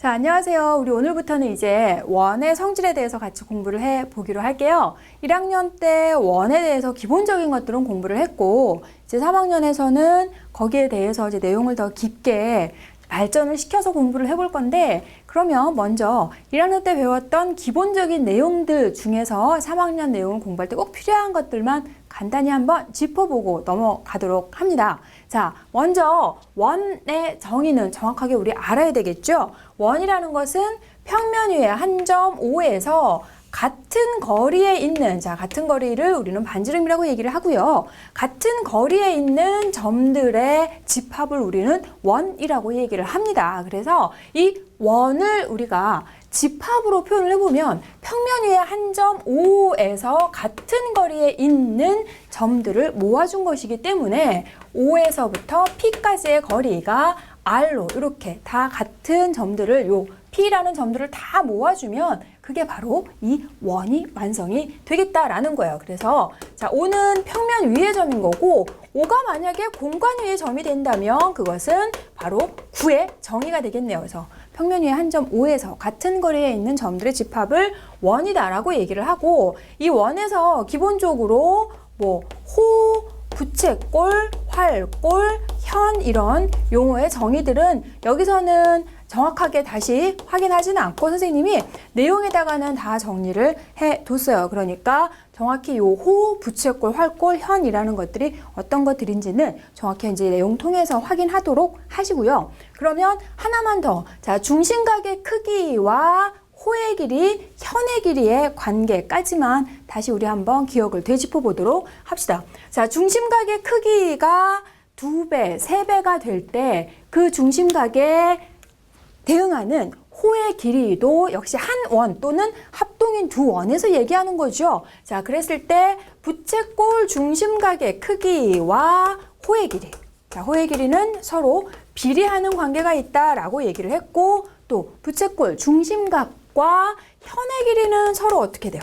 자, 안녕하세요. 우리 오늘부터는 이제 원의 성질에 대해서 같이 공부를 해보기로 할게요. 1학년 때 원에 대해서 기본적인 것들은 공부를 했고, 이제 3학년에서는 거기에 대해서 이제 내용을 더 깊게 발전을 시켜서 공부를 해볼 건데, 그러면 먼저 1학년 때 배웠던 기본적인 내용들 중에서 3학년 내용을 공부할 때 꼭 필요한 것들만 간단히 한번 짚어보고 넘어가도록 합니다. 자, 먼저 원의 정의는 정확하게 우리 알아야 되겠죠? 원이라는 것은 평면 위에 한 점 O에서 같은 거리에 있는, 자, 같은 거리를 우리는 반지름이라고 얘기를 하고요. 같은 거리에 있는 점들의 집합을 우리는 원이라고 얘기를 합니다. 그래서 이 원을 우리가 집합으로 표현을 해보면 평면 위에 한 점 O에서 같은 거리에 있는 점들을 모아준 것이기 때문에 O에서부터 P까지의 거리가 R로 이렇게 다 같은 점들을 P라는 점들을 다 모아주면 그게 바로 이 원이 완성이 되겠다라는 거예요. 그래서 자, O는 평면 위의 점인 거고 O가 만약에 공간 위의 점이 된다면 그것은 바로 9의 정의가 되겠네요. 그래서 평면 위에 한 점 O에서 같은 거리에 있는 점들의 집합을 원이다라고 얘기를 하고, 이 원에서 기본적으로 호, 부채꼴, 활꼴, 현 이런 용어의 정의들은 여기서는 정확하게 다시 확인하지는 않고 선생님이 내용에다가는 다 정리를 해뒀어요. 그러니까 정확히 요 호, 부채꼴, 활꼴, 현이라는 것들이 어떤 것들인지는 정확히 이제 내용 통해서 확인하도록 하시고요. 그러면 하나만 더. 자, 중심각의 크기와 호의 길이, 현의 길이의 관계까지만 다시 우리 한번 기억을 되짚어 보도록 합시다. 자, 중심각의 크기가 2배, 3배가 될 때 그 중심각에 대응하는 호의 길이도 역시 한 원 또는 합동인 두 원에서 얘기하는 거죠. 자, 그랬을 때 부채꼴 중심각의 크기와 호의 길이. 자, 호의 길이는 서로 비례하는 관계가 있다라고 얘기를 했고, 또 부채꼴 중심각과 현의 길이는 서로 어떻게 돼요?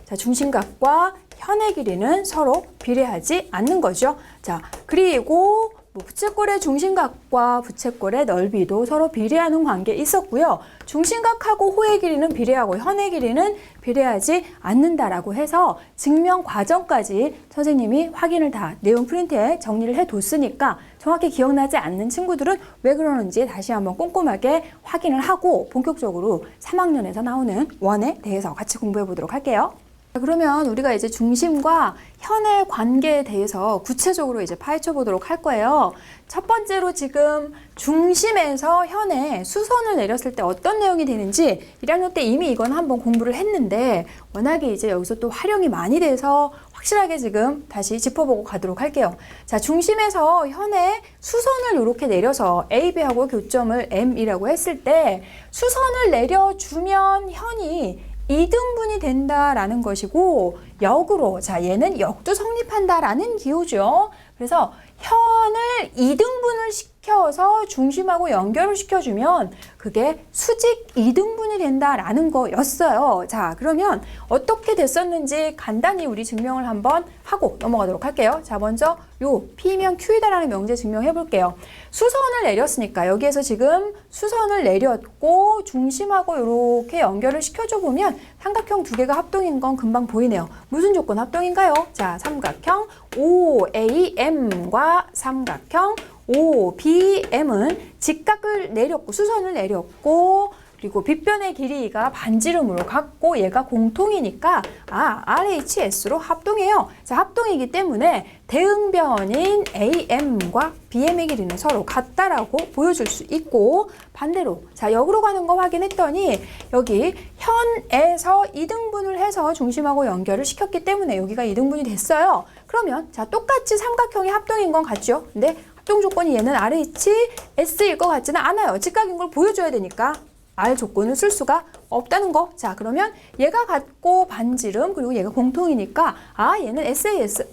자, 중심각과 현의 길이는 서로 비례하지 않는 거죠. 자, 그리고 부채꼴의 중심각과 부채꼴의 넓이도 서로 비례하는 관계에 있었고요. 중심각하고 호의 길이는 비례하고 현의 길이는 비례하지 않는다라고 해서 증명 과정까지 선생님이 확인을 다 내용 프린트에 정리를 해뒀으니까 정확히 기억나지 않는 친구들은 왜 그러는지 다시 한번 꼼꼼하게 확인을 하고 본격적으로 3학년에서 나오는 원에 대해서 같이 공부해 보도록 할게요. 그러면 우리가 이제 중심과 현의 관계에 대해서 구체적으로 이제 파헤쳐 보도록 할 거예요. 첫 번째로 지금 중심에서 현에 수선을 내렸을 때 어떤 내용이 되는지 1학년 때 이미 이건 한번 공부를 했는데 워낙에 이제 여기서 또 활용이 많이 돼서 확실하게 지금 다시 짚어보고 가도록 할게요. 자, 중심에서 현에 수선을 이렇게 내려서 A, B하고 교점을 M이라고 했을 때 수선을 내려주면 현이 이등분이 된다라는 것이고, 역으로, 자, 얘는 역도 성립한다라는 기호죠. 그래서 현을 이등분을 시켜서 중심하고 연결을 시켜주면 그게 수직 이등분이 된다라는 거였어요. 자, 그러면 어떻게 됐었는지 간단히 우리 증명을 한번 하고 넘어가도록 할게요. 자, 먼저 요 P면 Q이다라는 명제 증명해 볼게요. 수선을 내렸으니까 여기에서 지금 수선을 내렸고 중심하고 이렇게 연결을 시켜줘 보면 삼각형 두 개가 합동인 건 금방 보이네요. 무슨 조건 합동인가요? 자, 삼각형 OAM과 삼각형 OBM은 직각을 내렸고 수선을 내렸고 그리고 빗변의 길이가 반지름으로 같고 얘가 공통이니까 RHS로 합동해요. 자, 합동이기 때문에 대응변인 AM과 BM의 길이는 서로 같다라고 보여줄 수 있고, 반대로 자, 역으로 가는 거 확인했더니 여기 현에서 이등분을 해서 중심하고 연결을 시켰기 때문에 여기가 이등분이 됐어요. 그러면 자, 똑같이 삼각형이 합동인 건 같죠? 근데 합동 조건이 얘는 RHS일 것 같지는 않아요. 직각인 걸 보여줘야 되니까 R 조건을 쓸 수가 없다는 거. 자, 그러면 얘가 같고 반지름 그리고 얘가 공통이니까 얘는 SAS,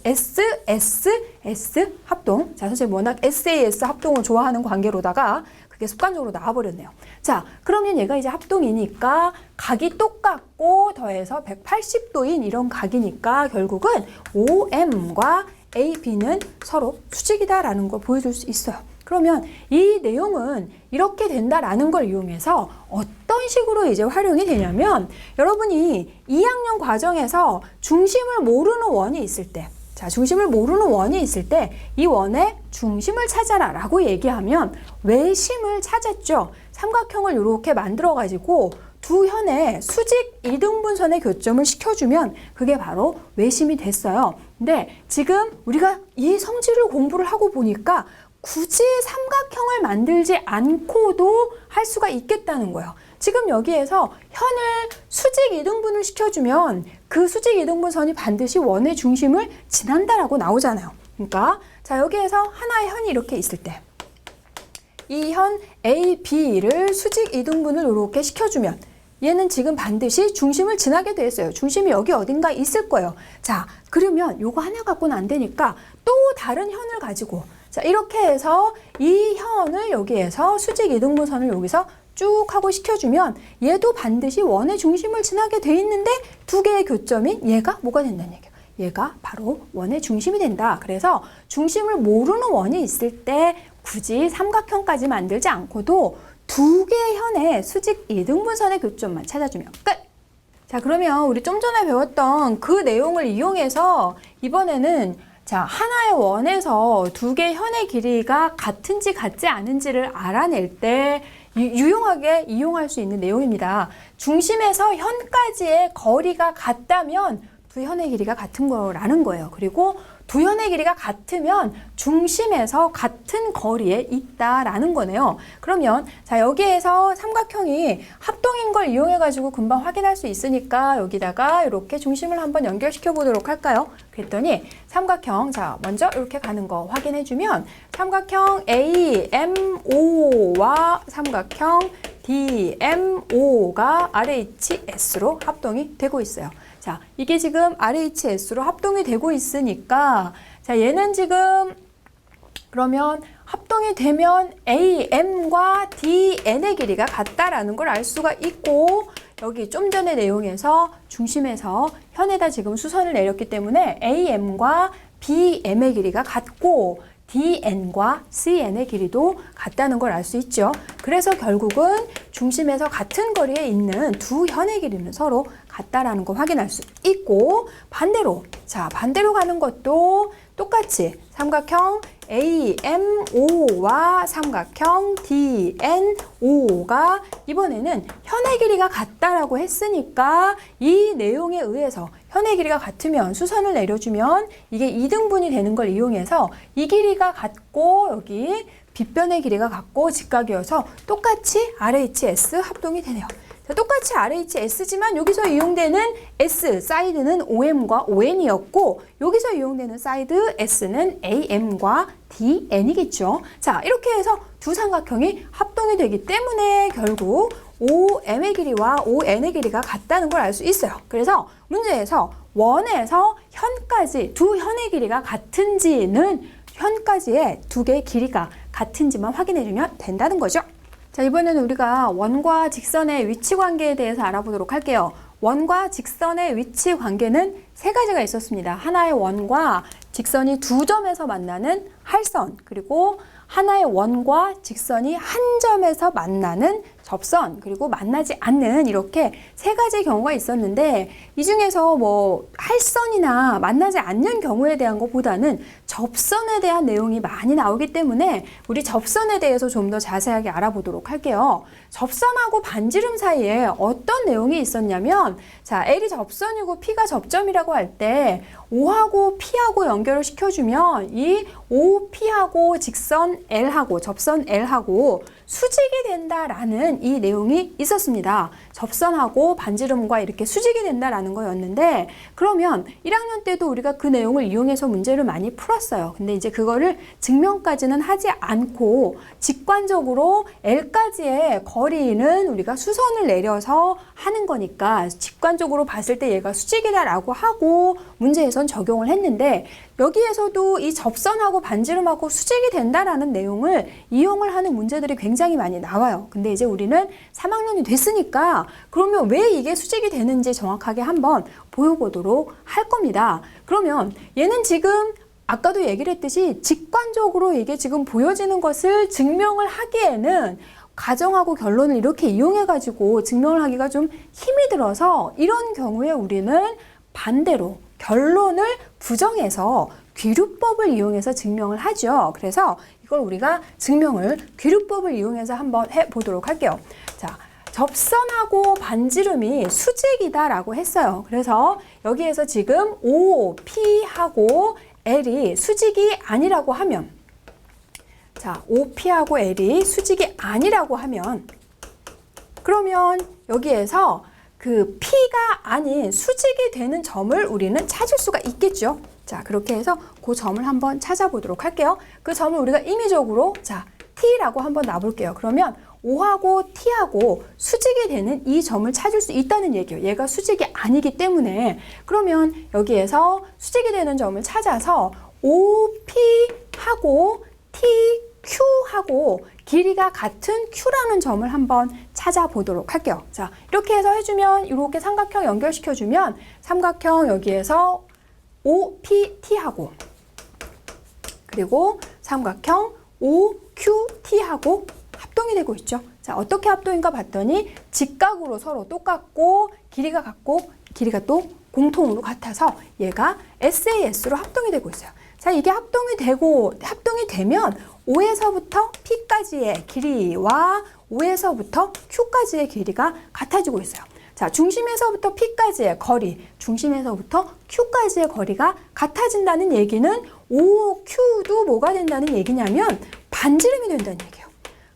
S 합동. 자, 선생님 워낙 SAS 합동을 좋아하는 관계로다가 그게 습관적으로 나와버렸네요. 자, 그러면 얘가 이제 합동이니까 각이 똑같고 더해서 180도인 이런 각이니까 결국은 OM과 AB는 서로 수직이다라는 걸 보여줄 수 있어요. 그러면 이 내용은 이렇게 된다라는 걸 이용해서 어떤 식으로 이제 활용이 되냐면 여러분이 2학년 과정에서 중심을 모르는 원이 있을 때 자, 중심을 모르는 원이 있을 때 이 원의 중심을 찾아라 라고 얘기하면 외심을 찾았죠. 삼각형을 이렇게 만들어 가지고 두 현의 수직 이등분선의 교점을 시켜주면 그게 바로 외심이 됐어요. 근데 지금 우리가 이 성질을 공부를 하고 보니까 굳이 삼각형을 만들지 않고도 할 수가 있겠다는 거예요. 지금 여기에서 현을 수직 이등분을 시켜주면 그 수직 이등분선이 반드시 원의 중심을 지난다라고 나오잖아요. 그러니까 자, 여기에서 하나의 현이 이렇게 있을 때 이 현 A, B를 수직 이등분을 이렇게 시켜주면 얘는 지금 반드시 중심을 지나게 돼 있어요. 중심이 여기 어딘가 있을 거예요. 자, 그러면 요거 하나 갖고는 안 되니까 또 다른 현을 가지고 자, 이렇게 해서 이 현을 여기에서 수직 이등분선을 여기서 쭉 하고 시켜주면 얘도 반드시 원의 중심을 지나게 돼 있는데 두 개의 교점인 얘가 뭐가 된다는 얘기예요. 얘가 바로 원의 중심이 된다. 그래서 중심을 모르는 원이 있을 때 굳이 삼각형까지 만들지 않고도 두 개의 현의 수직 이등분선의 교점만 찾아주면 끝! 자, 그러면 우리 좀 전에 배웠던 그 내용을 이용해서 이번에는 자, 하나의 원에서 두 개의 현의 길이가 같은지 같지 않은지를 알아낼 때 유용하게 이용할 수 있는 내용입니다. 중심에서 현까지의 거리가 같다면 두 현의 길이가 같은 거라는 거예요. 그리고 두 현의 길이가 같으면 중심에서 같은 거리에 있다라는 거네요. 그러면 자, 여기에서 삼각형이 합동인 걸 이용해 가지고 금방 확인할 수 있으니까 여기다가 이렇게 중심을 한번 연결시켜 보도록 할까요? 그랬더니 삼각형 자, 먼저 이렇게 가는 거 확인해 주면 삼각형 AMO와 삼각형 DMO가 RHS로 합동이 되고 있어요. 자, 이게 지금 RHS로 합동이 되고 있으니까 자, 얘는 지금 그러면 합동이 되면 AM과 DN의 길이가 같다라는 걸 알 수가 있고 여기 좀 전의 내용에서 중심에서 현에다 지금 수선을 내렸기 때문에 AM과 BM의 길이가 같고 DN과 CN의 길이도 같다는 걸 알 수 있죠. 그래서 결국은 중심에서 같은 거리에 있는 두 현의 길이는 서로 같다라는 거 확인할 수 있고 반대로 자, 반대로 가는 것도 똑같이 삼각형 AMO와 삼각형 DNO가 이번에는 현의 길이가 같다라고 했으니까 이 내용에 의해서 현의 길이가 같으면 수선을 내려주면 이게 이등분이 되는 걸 이용해서 이 길이가 같고 여기 빗변의 길이가 같고 직각이어서 똑같이 RHS 합동이 되네요. 자, 똑같이 RHS지만 여기서 이용되는 S, 사이드는 OM과 ON이었고 여기서 이용되는 사이드 S는 AM과 DN이겠죠. 자, 이렇게 해서 두 삼각형이 합동이 되기 때문에 결국 OM의 길이와 ON의 길이가 같다는 걸 알 수 있어요. 그래서 문제에서 원에서 현까지 두 현의 길이가 같은지는 현까지의 두 개의 길이가 같은지만 확인해주면 된다는 거죠. 자, 이번에는 우리가 원과 직선의 위치 관계에 대해서 알아보도록 할게요. 원과 직선의 위치 관계는 세 가지가 있었습니다. 하나의 원과 직선이 두 점에서 만나는 할선, 그리고 하나의 원과 직선이 한 점에서 만나는 접선, 그리고 만나지 않는 이렇게 세 가지의 경우가 있었는데 이 중에서 뭐 할선이나 만나지 않는 경우에 대한 것보다는 접선에 대한 내용이 많이 나오기 때문에 우리 접선에 대해서 좀 더 자세하게 알아보도록 할게요. 접선하고 반지름 사이에 어떤 내용이 있었냐면 자, L이 접선이고 P가 접점이라고 할 때 O하고 P하고 연결을 시켜주면 이 OP하고 직선 L하고 접선 L하고 수직이 된다라는 이 내용이 있었습니다. 접선하고 반지름과 이렇게 수직이 된다라는 거였는데 그러면 1학년 때도 우리가 그 내용을 이용해서 문제를 많이 풀었어요. 근데 이제 그거를 증명까지는 하지 않고 직관적으로 L까지의 거리는 우리가 수선을 내려서 하는 거니까 직관적으로 봤을 때 얘가 수직이다라고 하고 문제에선 적용을 했는데 여기에서도 이 접선하고 반지름하고 수직이 된다라는 내용을 이용을 하는 문제들이 굉장히 많이 나와요. 근데 이제 우리는 3학년이 됐으니까 그러면 왜 이게 수직이 되는지 정확하게 한번 보여보도록 할 겁니다. 그러면 얘는 지금 아까도 얘기를 했듯이 직관적으로 이게 지금 보여지는 것을 증명을 하기에는 가정하고 결론을 이렇게 이용해가지고 증명을 하기가 좀 힘이 들어서 이런 경우에 우리는 반대로 결론을 부정해서 귀류법을 이용해서 증명을 하죠. 그래서 이걸 우리가 증명을 귀류법을 이용해서 한번 해보도록 할게요. 자, 접선하고 반지름이 수직이다라고 했어요. 그래서 여기에서 지금 O, P하고 L이 수직이 아니라고 하면, 자, OP하고 L이 수직이 아니라고 하면, 그러면 여기에서 그 P가 아닌 수직이 되는 점을 우리는 찾을 수가 있겠죠. 자, 그렇게 해서 그 점을 한번 찾아보도록 할게요. 그 점을 우리가 임의적으로, 자, T라고 한번 놔볼게요. 그러면 O하고 T하고 수직이 되는 이 점을 찾을 수 있다는 얘기예요. 얘가 수직이 아니기 때문에. 그러면 여기에서 수직이 되는 점을 찾아서 OP하고 TQ하고 길이가 같은 Q라는 점을 한번 찾아보도록 할게요. 자, 이렇게 해서 해주면 이렇게 삼각형 연결시켜주면 삼각형 여기에서 OPT하고 그리고 삼각형 OQT하고 합동이 되고 있죠. 자, 어떻게 합동인가 봤더니 직각으로 서로 똑같고 길이가 같고 길이가 또 공통으로 같아서 얘가 SAS로 합동이 되고 있어요. 자, 이게 합동이 되면 O에서부터 P까지의 길이와 O에서부터 Q까지의 길이가 같아지고 있어요. 자, 중심에서부터 P까지의 거리, 중심에서부터 Q까지의 거리가 같아진다는 얘기는 OQ도 뭐가 된다는 얘기냐면 반지름이 된다는 얘기예요.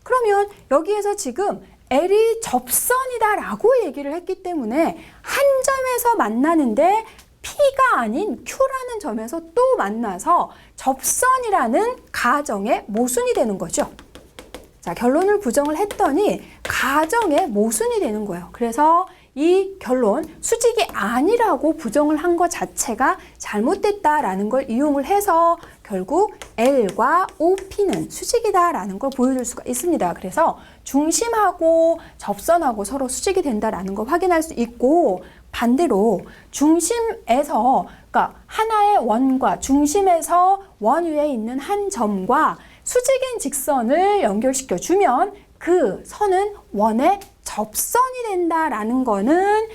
그러면 여기에서 지금 L이 접선이다라고 얘기를 했기 때문에 한 점에서 만나는데 P가 아닌 Q라는 점에서 또 만나서 접선이라는 가정의 모순이 되는 거죠. 자, 결론을 부정을 했더니 가정의 모순이 되는 거예요. 그래서 이 결론, 수직이 아니라고 부정을 한 것 자체가 잘못됐다라는 걸 이용을 해서 결국 L과 OP는 수직이다라는 걸 보여줄 수가 있습니다. 그래서 중심하고 접선하고 서로 수직이 된다라는 걸 확인할 수 있고, 반대로 중심에서, 그러니까 하나의 원과 중심에서 원 위에 있는 한 점과 수직인 직선을 연결시켜 주면 그 선은 원의 접선이 된다라는 거는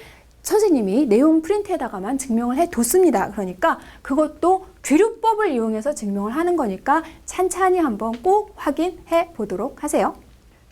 선생님이 내용 프린트에다가만 증명을 해뒀습니다. 그러니까 그것도 귀류법을 이용해서 증명을 하는 거니까 찬찬히 한번 꼭 확인해 보도록 하세요.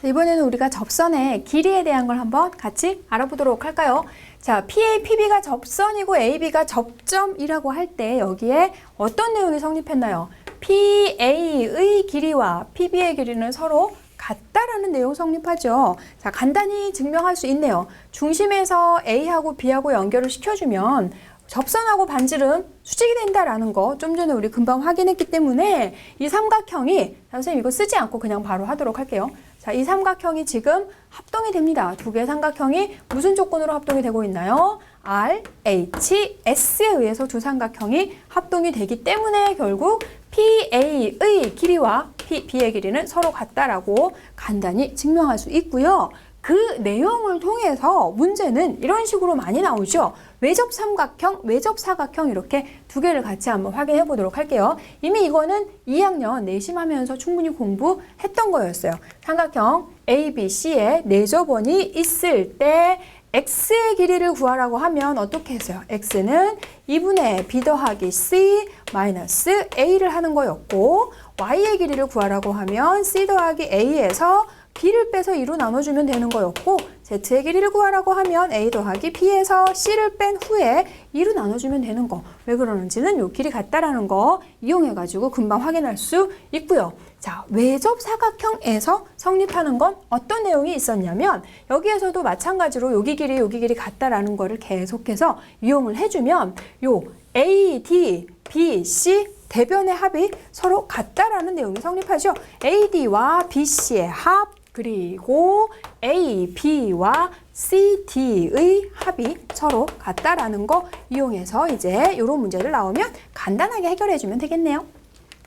이번에는 우리가 접선의 길이에 대한 걸 한번 같이 알아보도록 할까요? 자, PA, PB가 접선이고 AB가 접점이라고 할 때 여기에 어떤 내용이 성립했나요? PA의 길이와 PB의 길이는 서로 같다라는 내용 성립하죠. 자, 간단히 증명할 수 있네요. 중심에서 A하고 B하고 연결을 시켜주면 접선하고 반지름 수직이 된다라는 거 좀 전에 우리 금방 확인했기 때문에 이 삼각형이, 선생님 이거 쓰지 않고 그냥 바로 하도록 할게요. 자, 이 삼각형이 지금 합동이 됩니다. 두 개의 삼각형이 무슨 조건으로 합동이 되고 있나요? R, H, S에 의해서 두 삼각형이 합동이 되기 때문에 결국 PA의 길이와 B의 길이는 서로 같다라고 간단히 증명할 수 있고요. 그 내용을 통해서 문제는 이런 식으로 많이 나오죠. 외접 삼각형, 외접 사각형 이렇게 두 개를 같이 한번 확인해 보도록 할게요. 이미 이거는 2학년 내심하면서 충분히 공부했던 거였어요. 삼각형 ABC에 내접원이 있을 때 X의 길이를 구하라고 하면 어떻게 했어요? X는 2분의 B 더하기 C 마이너스 A를 하는 거였고, Y의 길이를 구하라고 하면 C 더하기 A에서 B를 빼서 2로 나눠주면 되는 거였고, Z의 길이를 구하라고 하면 A 더하기 B에서 C를 뺀 후에 2로 나눠주면 되는 거. 왜 그러는지는 요 길이 같다라는 거 이용해가지고 금방 확인할 수 있고요. 자, 외접 사각형에서 성립하는 건 어떤 내용이 있었냐면, 여기에서도 마찬가지로 여기 길이 같다라는 거를 계속해서 이용을 해주면 요 A, D, B, C 대변의 합이 서로 같다라는 내용이 성립하죠. AD와 BC의 합, 그리고 AB와 CD의 합이 서로 같다라는 거 이용해서 이제 이런 문제를 나오면 간단하게 해결해주면 되겠네요.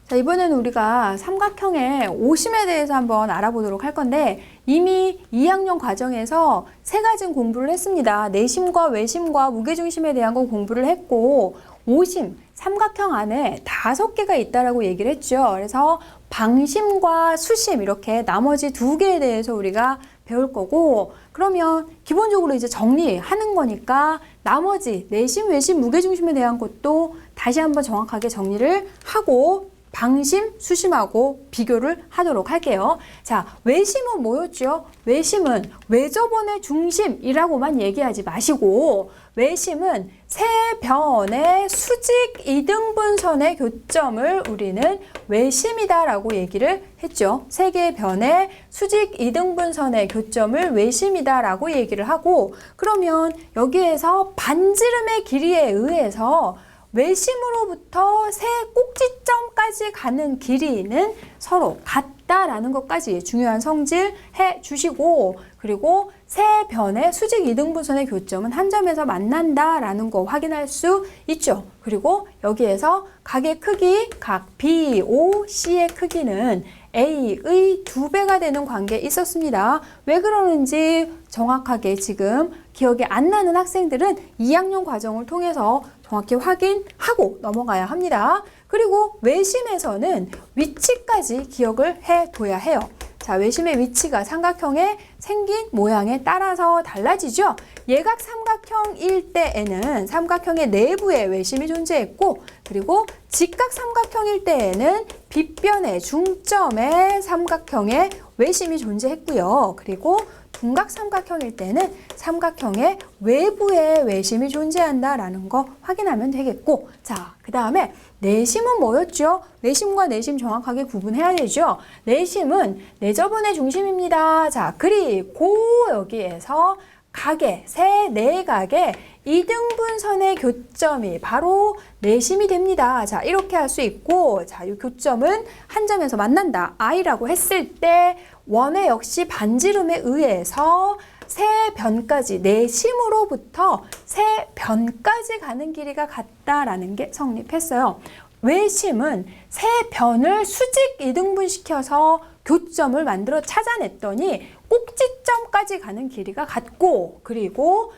자, 이번에는 우리가 삼각형의 오심에 대해서 한번 알아보도록 할 건데, 이미 2학년 과정에서 세 가지 공부를 했습니다. 내심과 외심과 무게중심에 대한 건 공부를 했고, 오심, 삼각형 안에 5개가 있다라고 얘기를 했죠. 그래서 방심과 수심 이렇게 나머지 2개에 대해서 우리가 배울 거고, 그러면 기본적으로 이제 정리하는 거니까 나머지 내심, 외심, 무게중심에 대한 것도 다시 한번 정확하게 정리를 하고 방심, 수심하고 비교를 하도록 할게요. 자, 외심은 뭐였죠? 외심은 외접원의 중심이라고만 얘기하지 마시고, 외심은 세 변의 수직 이등분선의 교점을 우리는 외심이다라고 얘기를 했죠. 세 개의 변의 수직 이등분선의 교점을 외심이다라고 얘기를 하고, 그러면 여기에서 반지름의 길이에 의해서 외심으로부터 세 꼭지점까지 가는 길이는 서로 같다라는 것까지 중요한 성질 해 주시고, 그리고 세 변의 수직 이등분선의 교점은 한 점에서 만난다라는 거 확인할 수 있죠. 그리고 여기에서 각의 크기, 각 B, O, C의 크기는 A의 2배가 되는 관계에 있었습니다. 왜 그러는지 정확하게 지금 기억이 안 나는 학생들은 2학년 과정을 통해서 정확히 확인하고 넘어가야 합니다. 그리고 외심에서는 위치까지 기억을 해둬야 해요. 자, 외심의 위치가 삼각형의 생긴 모양에 따라서 달라지죠. 예각 삼각형일 때에는 삼각형의 내부에 외심이 존재했고, 그리고 직각 삼각형일 때에는 빗변의 중점에 삼각형의 외심이 존재했고요. 그리고 둔각 삼각형일 때는 삼각형의 외부에 외심이 존재한다라는 거 확인하면 되겠고, 자, 그 다음에 내심은 뭐였죠? 외심과 내심 정확하게 구분해야 되죠. 내심은 내접원의 중심입니다. 자, 그리고 여기에서 각의 세 내각의 이등분선의 교점이 바로 내심이 됩니다. 자, 이렇게 할 수 있고, 자, 이 교점은 한 점에서 만난다. I라고 했을 때 원의 역시 반지름에 의해서 세 변까지, 내심으로부터 세 변까지 가는 길이가 같다라는 게 성립했어요. 외심은 세 변을 수직 이등분시켜서 교점을 만들어 찾아냈더니 꼭지점까지 가는 길이가 같고, 그리고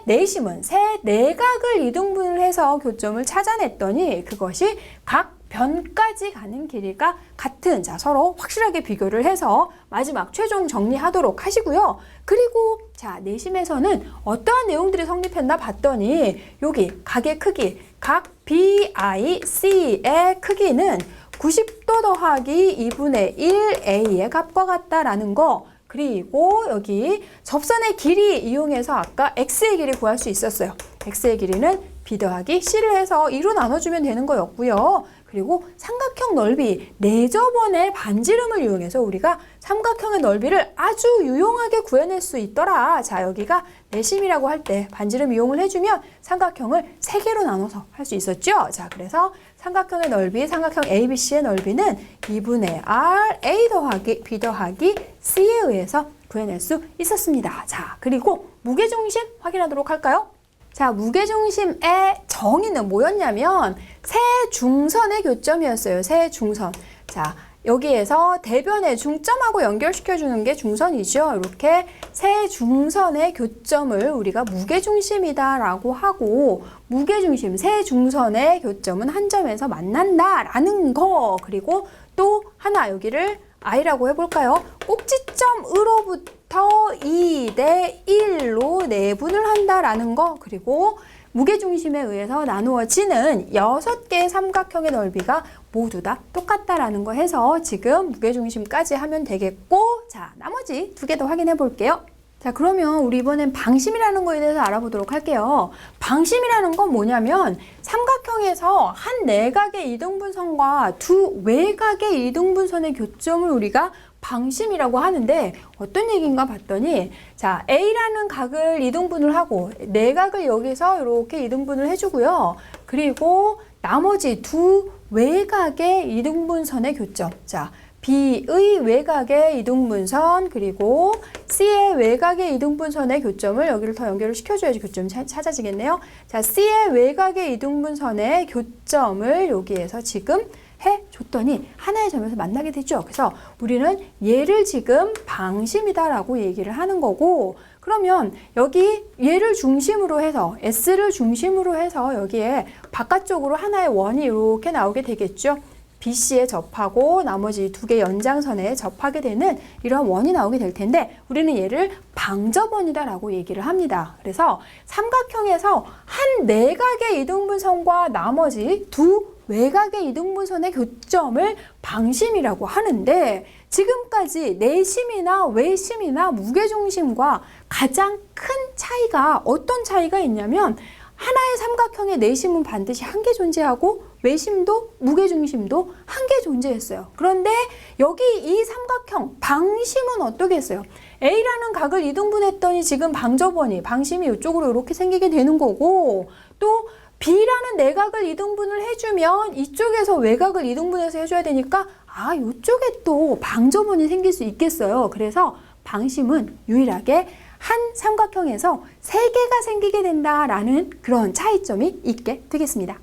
내심은 세 내각을 이등분을 해서 교점을 찾아냈더니 그것이 각 변까지 가는 길이가 같은, 자, 서로 확실하게 비교를 해서 마지막 최종 정리하도록 하시고요. 그리고 자, 내심에서는 어떠한 내용들이 성립했나 봤더니 여기 각의 크기, 각 BIC의 크기는 90도 더하기 2분의 1A의 값과 같다라는 거, 그리고 여기 접선의 길이 이용해서 아까 X의 길이 구할 수 있었어요. X의 길이는 B 더하기 C를 해서 2로 나눠주면 되는 거였고요. 그리고 삼각형 넓이, 내접원의 반지름을 이용해서 우리가 삼각형의 넓이를 아주 유용하게 구해낼 수 있더라. 자, 여기가 내심이라고 할 때 반지름 이용을 해주면 삼각형을 3개로 나눠서 할 수 있었죠. 자, 그래서 삼각형의 넓이, 삼각형 ABC의 넓이는 2분의 R, A 더하기 B 더하기 C에 의해서 구해낼 수 있었습니다. 자, 그리고 무게중심 확인하도록 할까요? 자, 무게중심의 정의는 뭐였냐면 세중선의 교점이었어요. 세중선. 자, 여기에서 대변의 중점하고 연결시켜주는 게 중선이죠. 이렇게 세중선의 교점을 우리가 무게중심이다라고 하고, 무게중심, 세중선의 교점은 한 점에서 만난다라는 거, 그리고 또 하나 여기를 I라고 해볼까요? 꼭지점으로부터 2대 1로 내분을 한다라는 거, 그리고 무게중심에 의해서 나누어지는 6개의 삼각형의 넓이가 모두 다 똑같다라는 거 해서 지금 무게중심까지 하면 되겠고, 자, 나머지 2개 더 확인해 볼게요. 자, 그러면 우리 이번엔 방심이라는 거에 대해서 알아보도록 할게요. 방심이라는 건 뭐냐면 삼각형에서 한 내각의 이등분선과 두 외각의 이등분선의 교점을 우리가 방심이라고 하는데 어떤 얘기인가 봤더니, 자, A라는 각을 이등분을 하고 내각을 여기서 이렇게 이등분을 해주고요. 그리고 나머지 두 외각의 이등분선의 교점, 자, B의 외곽의 이등분선, 그리고 C의 외곽의 이등분선의 교점을 여기를 더 연결을 시켜줘야지 교점이 찾아지겠네요. 자, C의 외곽의 이등분선의 교점을 여기에서 지금 해줬더니 하나의 점에서 만나게 되죠. 그래서 우리는 얘를 지금 방심이다라고 얘기를 하는 거고, 그러면 여기 얘를 중심으로 해서 S를 중심으로 해서 여기에 바깥쪽으로 하나의 원이 이렇게 나오게 되겠죠. BC에 접하고 나머지 두 개 연장선에 접하게 되는 이런 원이 나오게 될 텐데, 우리는 얘를 방접원이다라고 얘기를 합니다. 그래서 삼각형에서 한 내각의 이등분선과 나머지 두 외곽의 이등분선의 교점을 방심이라고 하는데, 지금까지 내심이나 외심이나 무게중심과 가장 큰 차이가 어떤 차이가 있냐면, 하나의 삼각형의 내심은 반드시 한 개 존재하고 외심도 무게중심도 한 개 존재했어요. 그런데 여기 이 삼각형 방심은 어떻게 했어요? A라는 각을 이등분했더니 지금 방접원이 방심이 이쪽으로 이렇게 생기게 되는 거고, 또 B라는 내각을 이등분을 해주면 이쪽에서 외곽을 이등분해서 해줘야 되니까 이쪽에 또 방접원이 생길 수 있겠어요. 그래서 방심은 유일하게 한 삼각형에서 세 개가 생기게 된다라는 그런 차이점이 있게 되겠습니다.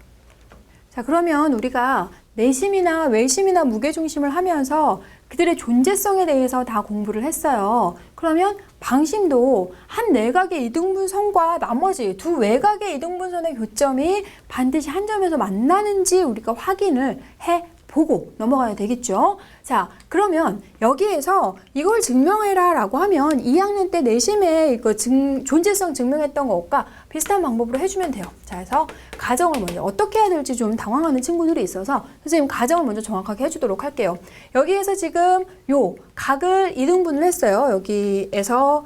자, 그러면 우리가 내심이나 외심이나 무게중심을 하면서 그들의 존재성에 대해서 다 공부를 했어요. 그러면 방심도 한 내각의 이등분선과 나머지 두 외곽의 이등분선의 교점이 반드시 한 점에서 만나는지 우리가 확인을 해보고 넘어가야 되겠죠. 자, 그러면 여기에서 이걸 증명해라 라고 하면 2학년 때 내심에 이거 존재성 증명했던 것과 비슷한 방법으로 해주면 돼요. 자, 그래서 가정을 먼저 어떻게 해야 될지 좀 당황하는 친구들이 있어서 선생님 가정을 먼저 정확하게 해주도록 할게요. 여기에서 지금 요 각을 이등분을 했어요. 여기에서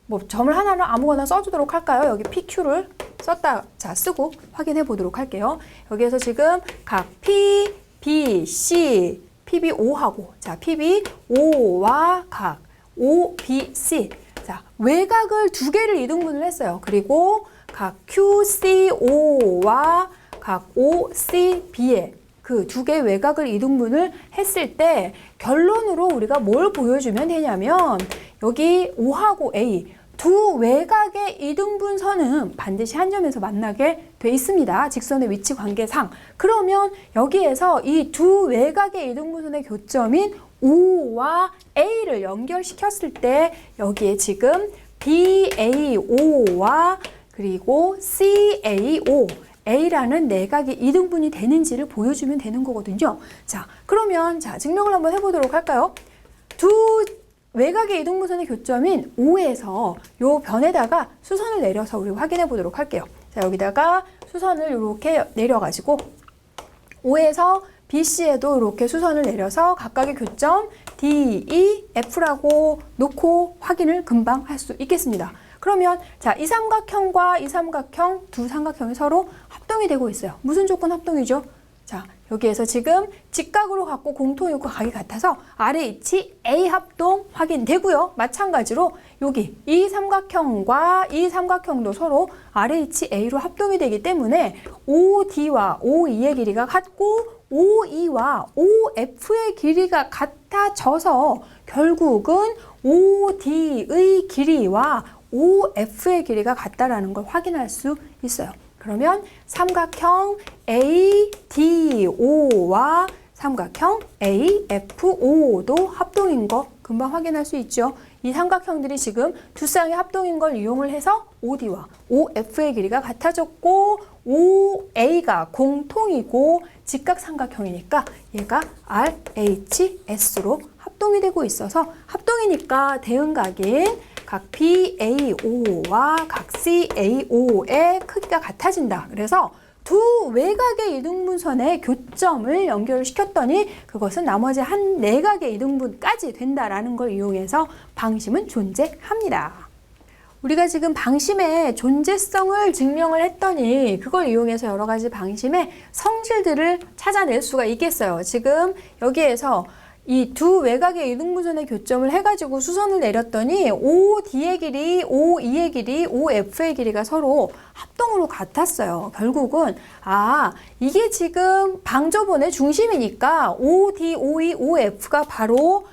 뭐 점을 하나를 아무거나 써주도록 할까요? 여기 PQ를 썼다, 자, 쓰고 확인해 보도록 할게요. 여기에서 지금 각 P, B, C, PB 5하고, 자, PB 5와 각 O, B, C. 자, 외곽을 두 개를 이등분을 했어요. 그리고 각 Q, C, O와 각 O, C, B에 그 두 개의 외곽을 이등분을 했을 때 결론으로 우리가 뭘 보여주면 되냐면, 여기 O하고 A 두 외곽의 이등분선은 반드시 한 점에서 만나게 돼 있습니다. 직선의 위치 관계상. 그러면 여기에서 이 두 외곽의 이등분선의 교점인 O와 A를 연결시켰을 때 여기에 지금 BAO와 그리고 CAO A라는 내각이 이등분이 되는지를 보여주면 되는 거거든요. 자, 그러면 자, 증명을 한번 해보도록 할까요? 두 외곽의 이등분선의 교점인 O에서 요 변에다가 수선을 내려서 우리 확인해 보도록 할게요. 자, 여기다가 수선을 이렇게 내려가지고 O에서 BC에도 이렇게 수선을 내려서 각각의 교점 D, E, F라고 놓고 확인을 금방 할 수 있겠습니다. 그러면 자, 이 삼각형과 이 삼각형 두 삼각형이 서로 합동이 되고 있어요. 무슨 조건 합동이죠? 자, 여기에서 지금 직각으로 갖고 공통이고 각이 같아서 RH A 합동 확인되고요. 마찬가지로 여기 이 삼각형과 이 삼각형도 서로 RH A로 합동이 되기 때문에 OD와 OE의 길이가 같고 OE와 OF의 길이가 같아져서 결국은 OD의 길이와 OF의 길이가 같다라는 걸 확인할 수 있어요. 그러면 삼각형 ADO와 삼각형 AFO도 합동인 거 금방 확인할 수 있죠. 이 삼각형들이 지금 두 쌍의 합동인 걸 이용을 해서 OD와 OF의 길이가 같아졌고 OA가 공통이고 직각삼각형이니까 얘가 RHS로 합동이 되고 있어서 합동이니까 대응각인 각 BAO와 각 CAO의 크기가 같아진다. 그래서 두 외곽의 이등분선의 교점을 연결시켰더니 그것은 나머지 한 내각의 이등분까지 된다라는 걸 이용해서 방심은 존재합니다. 우리가 지금 방심의 존재성을 증명을 했더니 그걸 이용해서 여러 가지 방심의 성질들을 찾아낼 수가 있겠어요. 지금 여기에서 이 두 외곽의 이등분선의 교점을 해가지고 수선을 내렸더니 OD의 길이, OE의 길이, OF의 길이가 서로 합동으로 같았어요. 결국은 이게 지금 방접원의 중심이니까 OD, OE, OF가 바로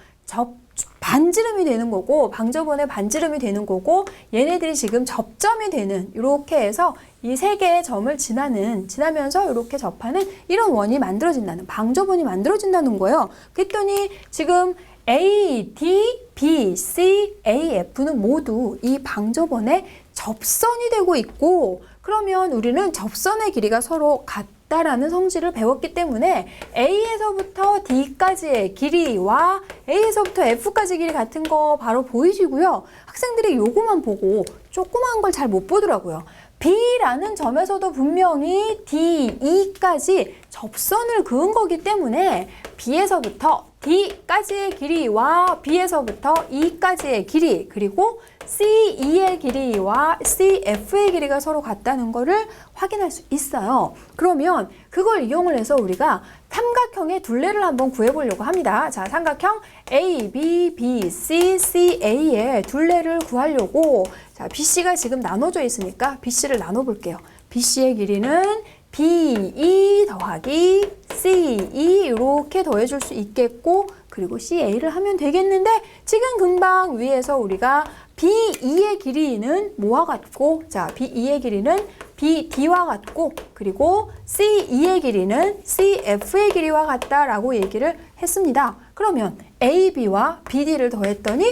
반지름이 되는 거고 방저번의 반지름이 되는 거고 얘네들이 지금 접점이 되는 이렇게 해서 이 세 개의 점을 지나면서 이렇게 접하는 이런 원이 만들어진다는 방저번이 만들어진다는 거예요. 그랬더니 지금 A, D, B, C, A, F는 모두 이 방저번의 접선이 되고 있고 그러면 우리는 접선의 길이가 서로 같다라는 성질을 배웠기 때문에 A에서부터 D까지의 길이와 A에서부터 F까지 길이 같은 거 바로 보이시고요. 학생들이 요거만 보고 조그마한 걸 잘 못 보더라고요. B라는 점에서도 분명히 D, E까지 접선을 그은 거기 때문에 B에서부터 D까지의 길이와 B에서부터 E까지의 길이 그리고 CE의 길이와 CF의 길이가 서로 같다는 거를 확인할 수 있어요. 그러면 그걸 이용을 해서 우리가 삼각형의 둘레를 한번 구해보려고 합니다. 자, 삼각형 AB, BC, CA의 둘레를 구하려고 자, BC가 지금 나눠져 있으니까 BC를 나눠볼게요. BC의 길이는 BE 더하기 CE 이렇게 더해줄 수 있겠고 그리고 CA를 하면 되겠는데 지금 금방 위에서 우리가 BE의 길이는 뭐와 같고 자 BE의 길이는 BD와 같고 그리고 CE의 길이는 CF의 길이와 같다라고 얘기를 했습니다. 그러면 AB와 BD를 더했더니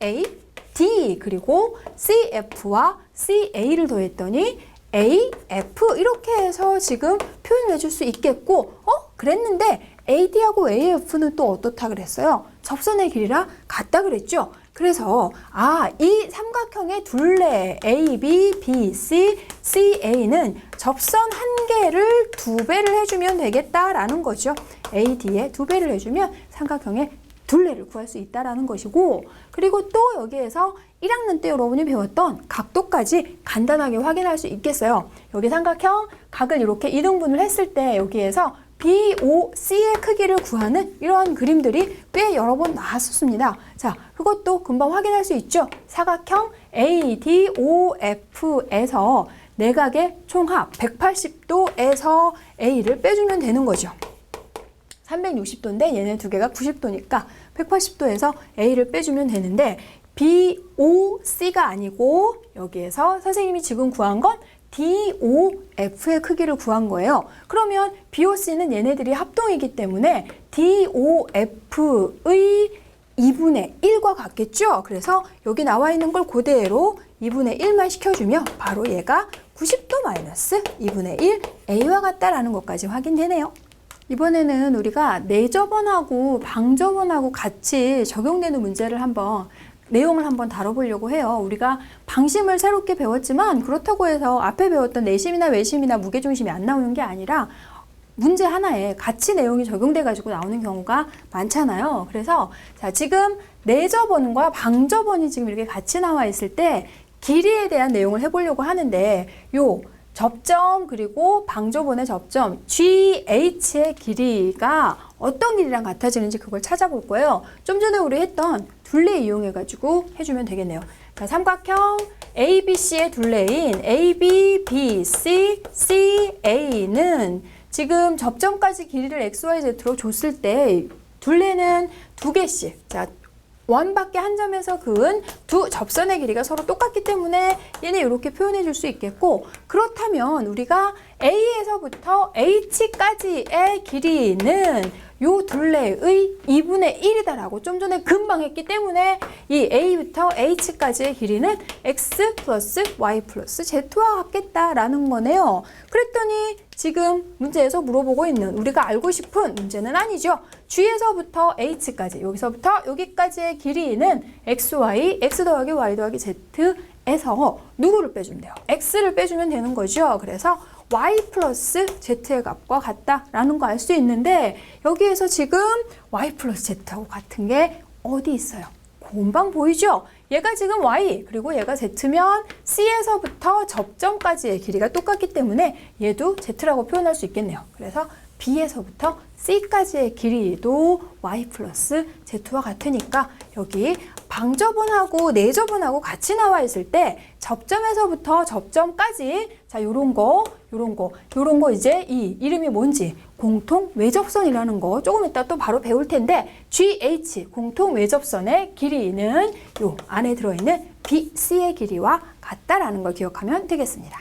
AD 그리고 CF와 CA를 더했더니 AF 이렇게 해서 지금 표현을 해줄 수 있겠고 그랬는데 AD하고 AF는 또 어떻다 그랬어요? 접선의 길이랑 같다 그랬죠? 그래서 이 삼각형의 둘레 AB, BC, CA는 접선 한 개를 2배를 해주면 되겠다라는 거죠. AD에 2배를 해주면 삼각형의 둘레를 구할 수 있다라는 것이고 그리고 또 여기에서 1학년 때 여러분이 배웠던 각도까지 간단하게 확인할 수 있겠어요. 여기 삼각형 각을 이렇게 2등분을 했을 때 여기에서 BOC의 크기를 구하는 이러한 그림들이 꽤 여러 번 나왔었습니다. 자, 그것도 금방 확인할 수 있죠. 사각형 ADOF에서 내각의 총합 180도에서 A를 빼주면 되는 거죠. 360도인데 얘네 두 개가 90도니까 180도에서 A를 빼주면 되는데 BOC가 아니고 여기에서 선생님이 지금 구한 건 DOF의 크기를 구한 거예요. 그러면 BOC는 얘네들이 합동이기 때문에 DOF의 2분의 1과 같겠죠? 그래서 여기 나와 있는 걸 그대로 2분의 1만 시켜주면 바로 얘가 90도 마이너스 2분의 1 A와 같다라는 것까지 확인되네요. 이번에는 우리가 내접원하고 방접원하고 같이 적용되는 문제를 내용을 한번 다뤄보려고 해요. 우리가 방심을 새롭게 배웠지만 그렇다고 해서 앞에 배웠던 내심이나 외심이나 무게중심이 안 나오는 게 아니라 문제 하나에 같이 내용이 적용돼 가지고 나오는 경우가 많잖아요. 그래서 자, 지금 내접원과 방접원이 지금 이렇게 같이 나와 있을 때 길이에 대한 내용을 해보려고 하는데 요 접점 그리고 방저번의 접점 GH의 길이가 어떤 길이랑 같아지는지 그걸 찾아볼 거예요. 좀 전에 우리 했던 둘레 이용해가지고 해주면 되겠네요. 자, 삼각형 ABC의 둘레인 AB, BC, CA는 지금 접점까지 길이를 XYZ로 줬을 때 둘레는 2개씩 자 원밖에 한 점에서 그은 두 접선의 길이가 서로 똑같기 때문에 얘네 이렇게 표현해 줄 수 있겠고 그렇다면 우리가 A에서부터 H까지의 길이는 요 둘레의 2분의 1이다라고 좀 전에 금방 했기 때문에 이 A부터 H까지의 길이는 X 플러스 Y 플러스 Z와 같겠다라는 거네요. 그랬더니 지금 문제에서 물어보고 있는 우리가 알고 싶은 문제는 아니죠. G에서부터 H까지 여기서부터 여기까지의 길이는 XY, X 더하기 Y 더하기 Z에서 누구를 빼주면 돼요? X를 빼주면 되는 거죠. 그래서 Y 플러스 Z의 값과 같다라는 거 알 수 있는데 여기에서 지금 Y 플러스 Z하고 같은 게 어디 있어요? 금방 보이죠? 얘가 지금 Y 그리고 얘가 Z면 C에서부터 접점까지의 길이가 똑같기 때문에 얘도 Z라고 표현할 수 있겠네요. 그래서 B에서부터 C까지의 길이도 y 플러스 z2와 같으니까 여기 방접원하고 내접원하고 같이 나와 있을 때 접점에서부터 접점까지 자 요런 거 이제 이 이름이 뭔지 공통 외접선이라는 거 조금 이따 또 바로 배울 텐데 GH 공통 외접선의 길이는 요 안에 들어있는 BC의 길이와 같다라는 걸 기억하면 되겠습니다.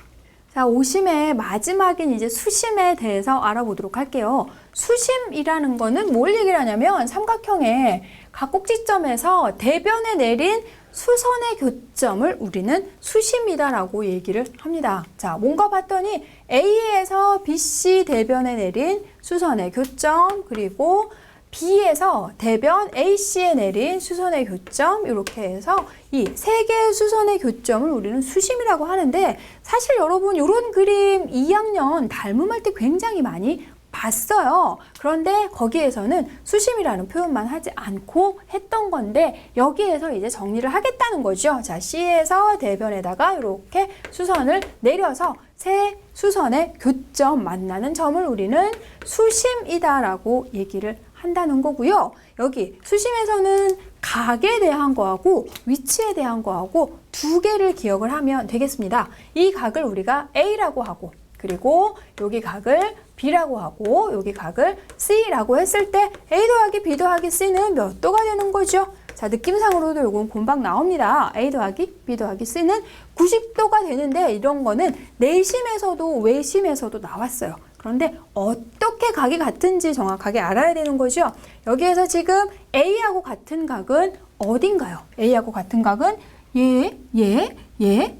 자, 오심의 마지막인 이제 수심에 대해서 알아보도록 할게요. 수심이라는 거는 뭘 얘기를 하냐면 삼각형의 각 꼭지점에서 대변에 내린 수선의 교점을 우리는 수심이다라고 얘기를 합니다. 자, 뭔가 봤더니 A에서 BC 대변에 내린 수선의 교점 그리고 B에서 대변 AC에 내린 수선의 교점 이렇게 해서 이 세 개의 수선의 교점을 우리는 수심이라고 하는데 사실 여러분 이런 그림 2학년 담음할 때 굉장히 많이 봤어요. 그런데 거기에서는 수심이라는 표현만 하지 않고 했던 건데 여기에서 이제 정리를 하겠다는 거죠. 자, C에서 대변에다가 이렇게 수선을 내려서 세 수선의 교점 만나는 점을 우리는 수심이다라고 얘기를 한다는 거고요. 여기 수심에서는 각에 대한 거하고 위치에 대한 거하고 두 개를 기억을 하면 되겠습니다. 이 각을 우리가 A라고 하고 그리고 여기 각을 B라고 하고 여기 각을 C라고 했을 때 A 더하기 B 더하기 C는 몇 도가 되는 거죠? 자, 느낌상으로도 요건 금방 나옵니다. A 더하기 B 더하기 C는 90도가 되는데 이런 거는 내심에서도 외심에서도 나왔어요. 그런데 어떻게 각이 같은지 정확하게 알아야 되는 거죠. 여기에서 지금 A하고 같은 각은 어딘가요? A하고 같은 각은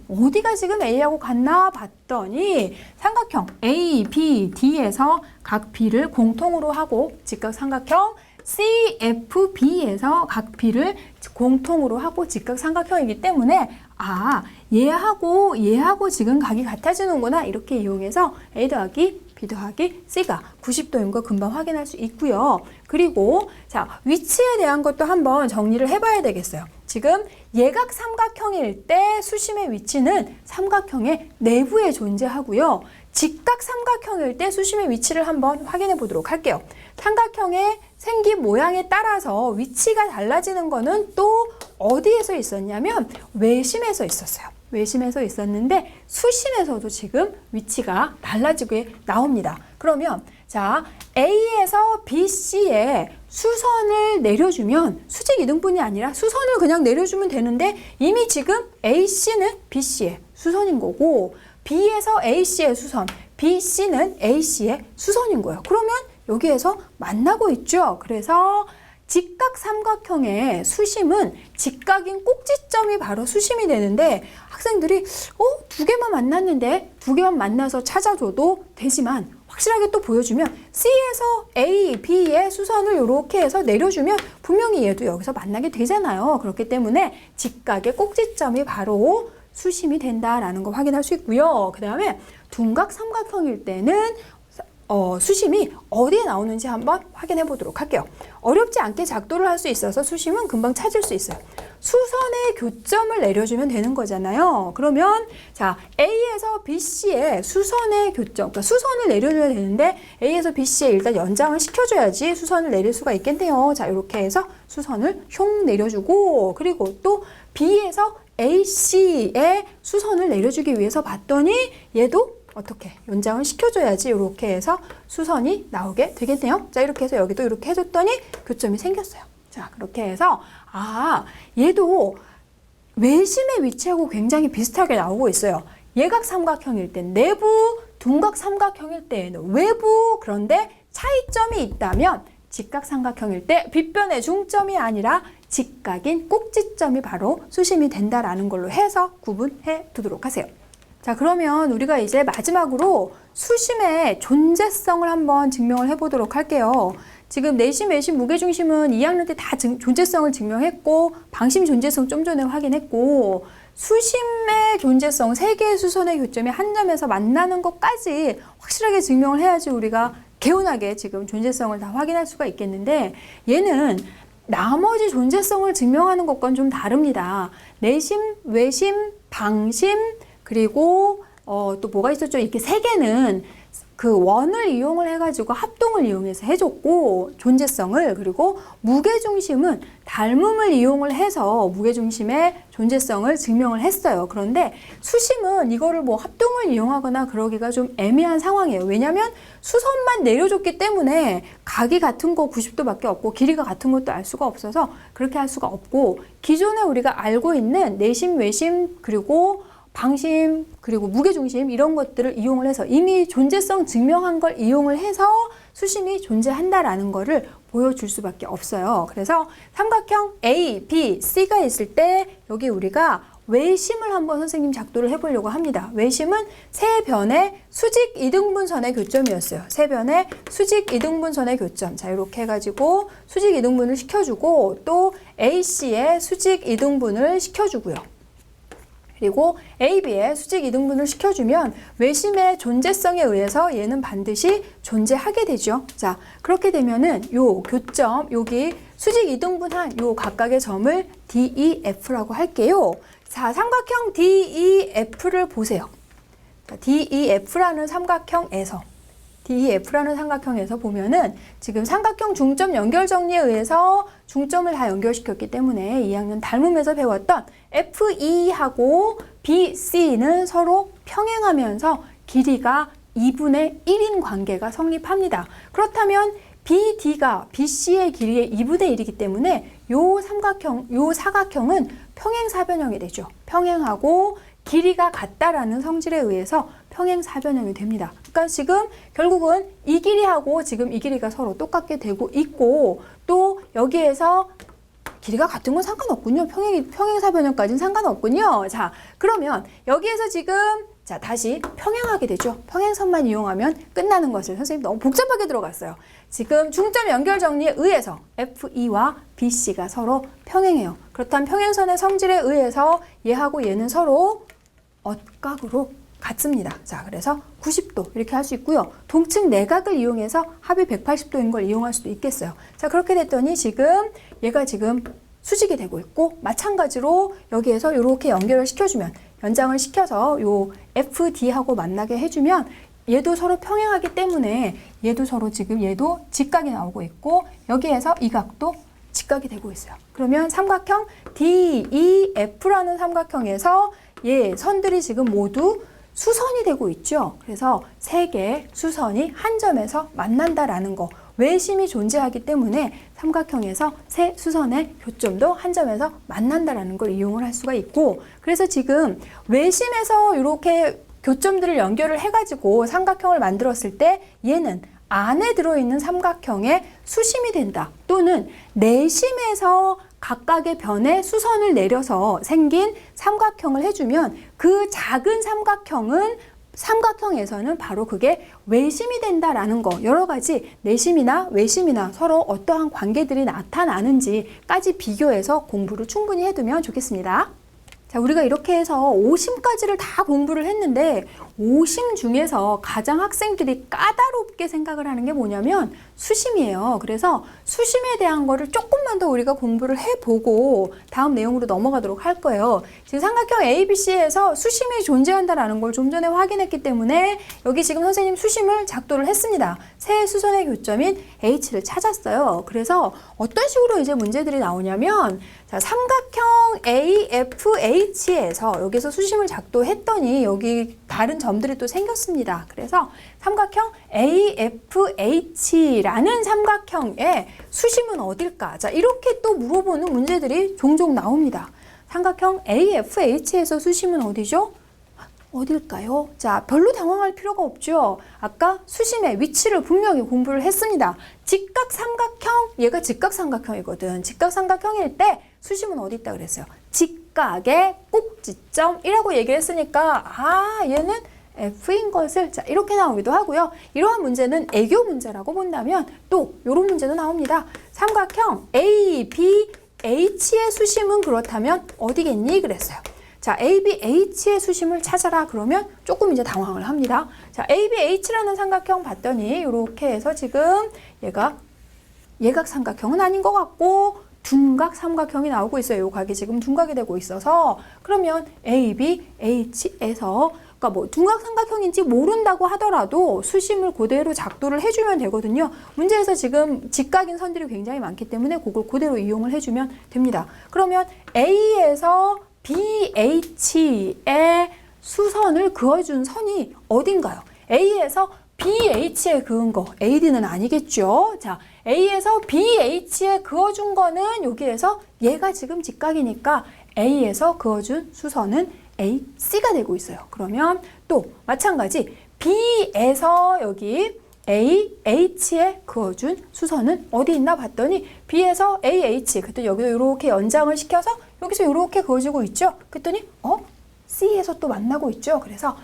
어디가 지금 A하고 같나 봤더니 삼각형 A, B, D에서 각 B를 공통으로 하고 직각삼각형 CFB에서 각 B를 공통으로 하고 직각삼각형이기 때문에 아, 얘하고 지금 각이 같아지는구나 이렇게 이용해서 A 더하기 B 더하기 C가 90도인 거 금방 확인할 수 있고요. 그리고 자, 위치에 대한 것도 한번 정리를 해봐야 되겠어요. 지금 예각 삼각형일 때 수심의 위치는 삼각형의 내부에 존재하고요. 직각 삼각형일 때 수심의 위치를 한번 확인해 보도록 할게요. 삼각형의 생긴 모양에 따라서 위치가 달라지는 거는 또 어디에서 있었냐면 외심에서 있었어요. 외심에서 있었는데 수심에서도 지금 위치가 달라지게 나옵니다. 그러면 자, A에서 BC에 수선을 내려주면 수직 이등분이 아니라 수선을 그냥 내려주면 되는데 이미 지금 AC는 BC의 수선인 거고 B에서 AC의 수선, BC는 AC의 수선인 거예요. 그러면 여기에서 만나고 있죠. 그래서 직각 삼각형의 수심은 직각인 꼭지점이 바로 수심이 되는데 학생들이 두 개만 만났는데 두 개만 만나서 찾아줘도 되지만 확실하게 또 보여주면 C에서 A, B의 수선을 이렇게 해서 내려주면 분명히 얘도 여기서 만나게 되잖아요. 그렇기 때문에 직각의 꼭지점이 바로 수심이 된다라는 거 확인할 수 있고요. 그 다음에 둔각 삼각형일 때는 수심이 어디에 나오는지 한번 확인해 보도록 할게요. 어렵지 않게 작도를 할 수 있어서 수심은 금방 찾을 수 있어요. 수선의 교점을 내려주면 되는 거잖아요. 그러면 자, A에서 BC에 수선의 교점, 그러니까 수선을 내려줘야 되는데 A에서 BC에 일단 연장을 시켜줘야지 수선을 내릴 수가 있겠네요. 자, 이렇게 해서 수선을 흉 내려주고 그리고 또 B에서 AC에 수선을 내려주기 위해서 봤더니 얘도 어떻게 연장을 시켜줘야지 이렇게 해서 수선이 나오게 되겠네요. 자, 이렇게 해서 여기도 이렇게 해줬더니 교점이 생겼어요. 자, 그렇게 해서 아, 얘도 외심의 위치하고 굉장히 비슷하게 나오고 있어요. 예각 삼각형일 땐 내부, 둔각 삼각형일 때는 외부. 그런데 차이점이 있다면 직각 삼각형일 때 빗변의 중점이 아니라 직각인 꼭지점이 바로 수심이 된다라는 걸로 해서 구분해 두도록 하세요. 자, 그러면 우리가 이제 마지막으로 수심의 존재성을 한번 증명을 해보도록 할게요. 지금 내심, 외심, 무게중심은 2학년 때 다 존재성을 증명했고 방심 존재성 좀 전에 확인했고 수심의 존재성, 세 개의 수선의 교점이 한 점에서 만나는 것까지 확실하게 증명을 해야지 우리가 개운하게 지금 존재성을 다 확인할 수가 있겠는데 얘는 나머지 존재성을 증명하는 것과는 좀 다릅니다. 내심, 외심, 방심, 그리고 또 뭐가 있었죠? 이렇게 세 개는 그 원을 이용을 해가지고 합동을 이용해서 해줬고 존재성을, 그리고 무게중심은 닮음을 이용을 해서 무게중심의 존재성을 증명을 했어요. 그런데 수심은 이거를 뭐 합동을 이용하거나 그러기가 좀 애매한 상황이에요. 왜냐하면 수선만 내려줬기 때문에 각이 같은 거 90도밖에 없고 길이가 같은 것도 알 수가 없어서 그렇게 할 수가 없고, 기존에 우리가 알고 있는 내심, 외심, 그리고 방심, 그리고 무게중심 이런 것들을 이용을 해서 이미 존재성 증명한 걸 이용을 해서 수심이 존재한다라는 거를 보여줄 수밖에 없어요. 그래서 삼각형 A, B, C가 있을 때 여기 우리가 외심을 한번 선생님 작도를 해보려고 합니다. 외심은 세 변의 수직 이등분선의 교점이었어요. 세 변의 수직 이등분선의 교점. 자, 이렇게 해가지고 수직 이등분을 시켜주고 또 AC의 수직 이등분을 시켜주고요. 그리고 AB의 수직 이등분을 시켜주면 외심의 존재성에 의해서 얘는 반드시 존재하게 되죠. 자, 그렇게 되면은 요 교점, 여기 수직 이등분한 요 각각의 점을 DEF라고 할게요. 자, 삼각형 DEF를 보세요. 자, DEF라는 삼각형에서 보면은 지금 삼각형 중점 연결 정리에 의해서 중점을 다 연결시켰기 때문에 2학년 닮음에서 배웠던 FE하고 BC는 서로 평행하면서 길이가 2분의 1인 관계가 성립합니다. 그렇다면 BD가 BC의 길이의 2분의 1이기 때문에 요 사각형은 평행사변형이 되죠. 평행하고 길이가 같다라는 성질에 의해서 평행사변형이 됩니다. 그러니까 지금 결국은 이 길이하고 지금 이 길이가 서로 똑같게 되고 있고, 또 여기에서 길이가 같은 건 상관없군요. 평행사변형까지는 상관없군요. 자, 그러면 여기에서 지금 자, 다시 평행하게 되죠. 평행선만 이용하면 끝나는 것을 선생님 너무 복잡하게 들어갔어요. 지금 중점 연결 정리에 의해서 FE와 BC가 서로 평행해요. 그렇다면 평행선의 성질에 의해서 얘하고 얘는 서로 엇각으로 같습니다. 자, 그래서 90도 이렇게 할 수 있고요. 동측 내각을 이용해서 합이 180도인 걸 이용할 수도 있겠어요. 자, 그렇게 됐더니 지금 얘가 지금 수직이 되고 있고, 마찬가지로 여기에서 이렇게 연결을 시켜주면, 연장을 시켜서 요 FD하고 만나게 해주면 얘도 서로 평행하기 때문에 얘도 서로 지금 얘도 직각이 나오고 있고, 여기에서 이 각도 직각이 되고 있어요. 그러면 삼각형 DEF라는 삼각형에서 얘 선들이 지금 모두 수선이 되고 있죠. 그래서 세 개의 수선이 한 점에서 만난다라는 거, 외심이 존재하기 때문에 삼각형에서 세 수선의 교점도 한 점에서 만난다라는 걸 이용을 할 수가 있고, 그래서 지금 외심에서 이렇게 교점들을 연결을 해가지고 삼각형을 만들었을 때 얘는 안에 들어있는 삼각형의 수심이 된다. 또는 내심에서 각각의 변에 수선을 내려서 생긴 삼각형을 해주면 그 작은 삼각형에서는 바로 그게 외심이 된다라는 거, 여러 가지 내심이나 외심이나 서로 어떠한 관계들이 나타나는지까지 비교해서 공부를 충분히 해두면 좋겠습니다. 자, 우리가 이렇게 해서 오심까지를 다 공부를 했는데, 오심 중에서 가장 학생들이 까다롭게 생각을 하는 게 뭐냐면 수심이에요. 그래서 수심에 대한 거를 조금만 더 우리가 공부를 해보고 다음 내용으로 넘어가도록 할 거예요. 지금 삼각형 ABC에서 수심이 존재한다라는 걸 좀 전에 확인했기 때문에 여기 지금 선생님 수심을 작도를 했습니다. 세 수선의 교점인 H를 찾았어요. 그래서 어떤 식으로 이제 문제들이 나오냐면, 자, 삼각형 AFH에서 여기서 수심을 작도했더니 여기 다른 점들이 또 생겼습니다. 그래서 삼각형 AFH라는 삼각형의 수심은 어딜까? 자, 이렇게 또 물어보는 문제들이 종종 나옵니다. 삼각형 AFH에서 수심은 어디죠? 어딜까요? 자, 별로 당황할 필요가 없죠. 아까 수심의 위치를 분명히 공부를 했습니다. 직각삼각형, 얘가 직각삼각형이거든. 직각삼각형일 때 수심은 어디 있다 그랬어요? 직각의 꼭지점이라고 얘기를 했으니까 얘는 F인 것을, 자, 이렇게 나오기도 하고요. 이러한 문제는 애교 문제라고 본다면 또 이런 문제도 나옵니다. 삼각형 ABH의 수심은 그렇다면 어디겠니? 그랬어요. 자, ABH의 수심을 찾아라 그러면 조금 이제 당황을 합니다. 자, ABH라는 삼각형 봤더니 이렇게 해서 지금 얘가 예각삼각형은 아닌 것 같고, 둔각 삼각형이 나오고 있어요. 이 각이 지금 둔각이 되고 있어서 그러면 AB, H에서 그러니까 뭐 둔각 삼각형인지 모른다고 하더라도 수심을 그대로 작도를 해주면 되거든요. 문제에서 지금 직각인 선들이 굉장히 많기 때문에 그걸 그대로 이용을 해주면 됩니다. 그러면 A에서 BH의 수선을 그어준 선이 어딘가요? A에서 BH에 그은 거, AD는 아니겠죠? 자, A에서 BH에 그어준 거는 여기에서 얘가 지금 직각이니까 A에서 그어준 수선은 AC가 되고 있어요. 그러면 또 마찬가지 B에서 여기 AH에 그어준 수선은 어디 있나 봤더니 B에서 AH, 그랬더니 여기도 이렇게 연장을 시켜서 여기서 이렇게 그어지고 있죠? 그랬더니 C에서 또 만나고 있죠? 그래서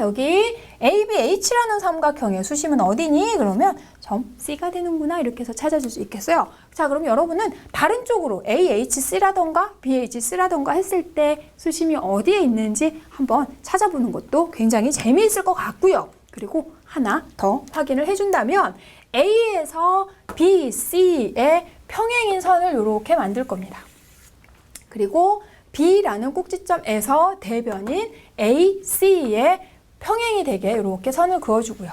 여기 ABH라는 삼각형의 수심은 어디니? 그러면 점 C가 되는구나 이렇게 해서 찾아줄 수 있겠어요. 자, 그럼 여러분은 다른 쪽으로 AHC라던가 BHC라던가 했을 때 수심이 어디에 있는지 한번 찾아보는 것도 굉장히 재미있을 것 같고요. 그리고 하나 더 확인을 해준다면 A에서 BC의 평행인 선을 이렇게 만들 겁니다. 그리고 B라는 꼭지점에서 대변인 AC의 평행이 되게 이렇게 선을 그어주고요.